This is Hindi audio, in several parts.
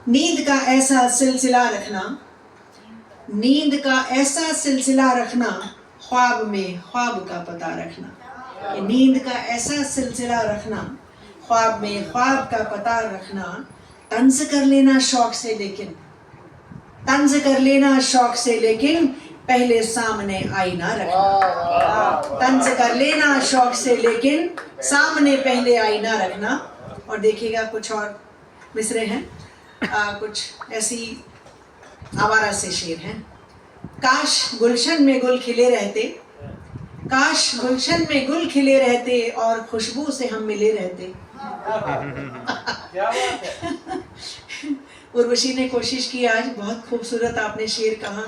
नींद का ऐसा सिलसिला रखना, नींद का ऐसा सिलसिला रखना, ख्वाब में ख्वाब का पता रखना। कि नींद का ऐसा सिलसिला रखना, ख्वाब में ख्वाब का पता रखना। तंज कर लेना शौक से लेकिन, तंज कर लेना शौक से लेकिन पहले सामने आईना रखना। तंज कर लेना शौक से लेकिन सामने पहले आईना रखना। और देखिएगा कुछ और मिसरे हैं, कुछ ऐसी आवारा से शेर हैं। काश गुलशन में गुल खिले रहते, काश गुलशन में गुल खिले रहते और खुशबू से हम मिले रहते। उर्वशी ने कोशिश की आज, बहुत खूबसूरत आपने शेर कहा।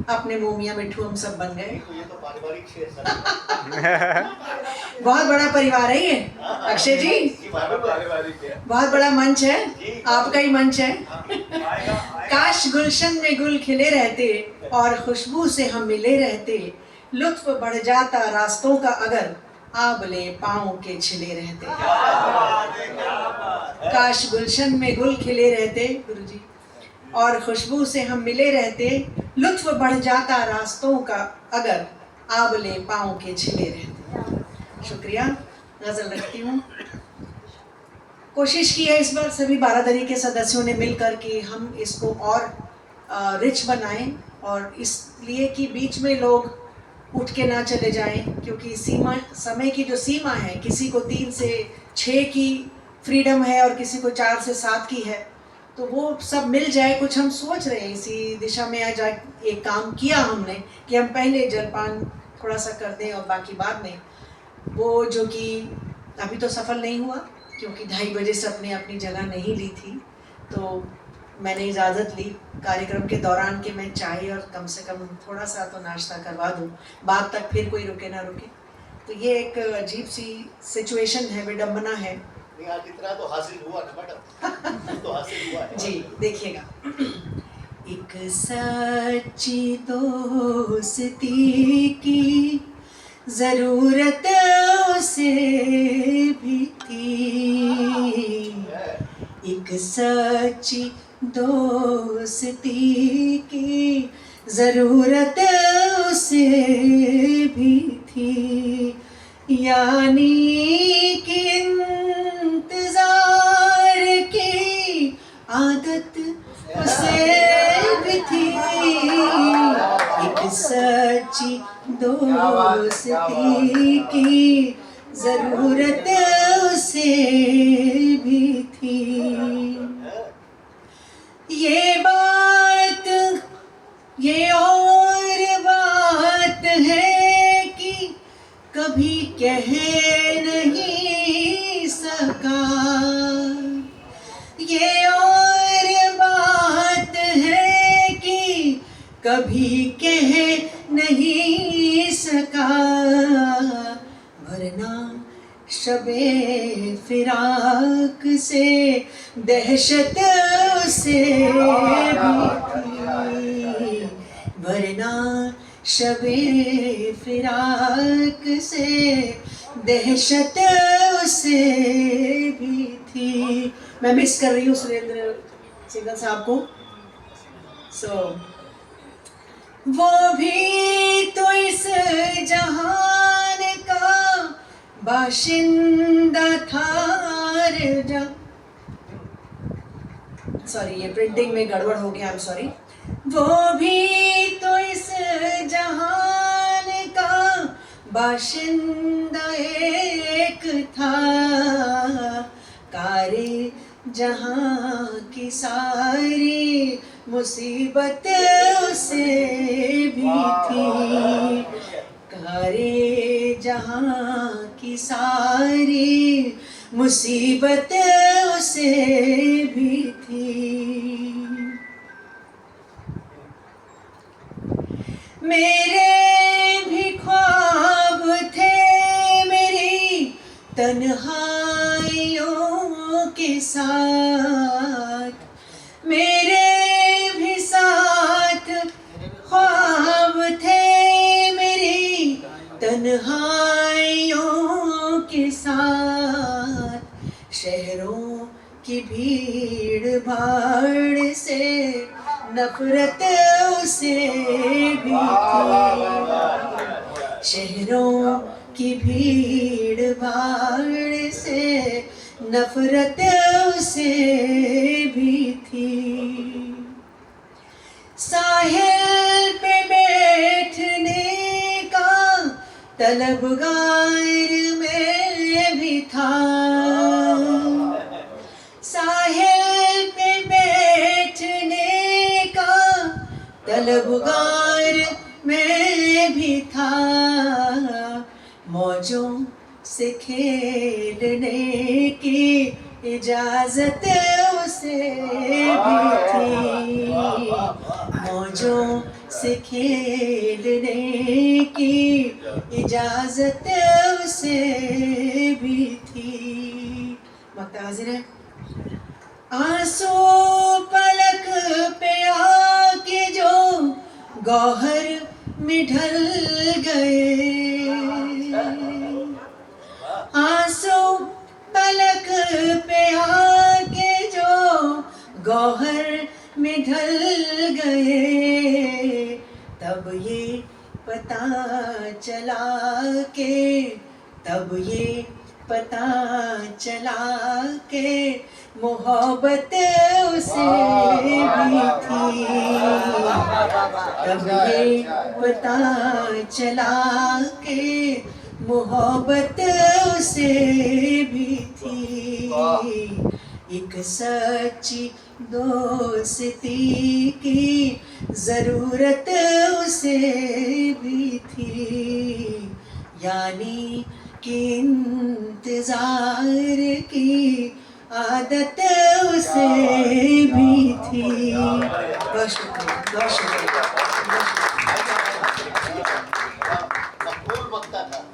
अपने मुंह मियां मिट्ठू हम सब बन गए। ये तो पारिवारिक शेर बहुत बड़ा परिवार है ये अक्षय जी, बहुत बड़ा मंच है, आपका ही मंच है। काश गुलशन में गुल खिले रहते और खुशबू से हम मिले रहते, लुत्फ बढ़ जाता रास्तों का अगर आबले पाँव के छिले रहते। काश गुलशन में गुल खिले रहते गुरुजी और खुशबू से हम मिले रहते, लुत्फ बढ़ जाता रास्तों का अगर आबले पाँव के छिले रहते। शुक्रिया, गजल रखती हूँ। कोशिश की है इस बार सभी बारादरी के सदस्यों ने मिलकर कि हम इसको और रिच बनाएं, और इसलिए कि बीच में लोग उठ के ना चले जाएं, क्योंकि सीमा, समय की जो सीमा है, किसी को 3 से 6 की फ्रीडम है और किसी को 4 से 7 की है, तो वो सब मिल जाए। कुछ हम सोच रहे हैं इसी दिशा में। आज एक काम किया हमने कि हम पहले जलपान थोड़ा सा कर दें और बाकी बाद में, वो जो कि अभी तो सफल नहीं हुआ क्योंकि 2:30 बजे सबने अपनी जगह नहीं ली थी। तो मैंने इजाज़त ली कार्यक्रम के दौरान कि मैं चाय और कम से कम थोड़ा सा तो नाश्ता करवा दूं, बाद तक फिर कोई रुके ना रुके। तो ये एक अजीब सी सिचुएशन है, विडम्बना है। आज इतना तो हासिल हुआ ना मैडम, तो हासिल हुआ है। जी देखिएगा, एक सच्ची दोस्ती की ज़रूरत उसे भी थी, एक सच्ची दोस्ती की ज़रूरत उसे भी थी, यानी कि इंतज़ार की आदत उसे भी थी, एक सच्ची दोस्ती की ज़रूरत उसे भी थी। ये बात, ये और बात है कि कभी कह नहीं सका, ये और बात है कि कभी कह नहीं सका, वरना शबे फिराक से दहशत उसे भी थी, वरना शबे फिराक से दहशत उसे भी थी। मैं मिस कर रही हूँ सुरेंद्र सिंगल साहब को। वो भी तो इस जहान का बाशिंदा था रजा। सॉरी, ये प्रिंटिंग में गड़बड़ हो गया, आई एम सॉरी। वो भी तो इस जहान का बाशिंदा एक था, कारे जहां की सारी मुसीबत उसे भी थी, कारे जहां की सारी मुसीबत उसे भी थी। मेरे भी ख्वाब थे मेरी तन्हाइयों के साथ, मेरे भी साथ ख्वाब थे मेरी तन्हाइयों के साथ, शहरों की भीड़ बाण से नफरत उसे भी थी। शहरों की भीड़ भाड़ से नफरत उसे भी थी। साहिल पे बैठने का तलबगार में भी था। साहिल पे बैठने का तलबगार में भी था। मौजों से खेलने की इजाजत उसे भी थी। मौजों से खेलने की इजाजत उसे भी थी। वक्त हाजिर है। आंसू पलक पे आके जो गौहर में ढल गए। आंसू पलक पे आके जो गौहर में ढल गए। तब ये पता चला के, तब ये पता चला के मोहब्बत उसे भी थी। तब ये पता चला के मोहब्बत उसे भी थी। एक सच्ची दोस्ती की जरूरत उसे भी थी। यानी कि इंतजार की आदत उसे भी थी। बहुत शुक्रिया, बहुत शुक्रिया।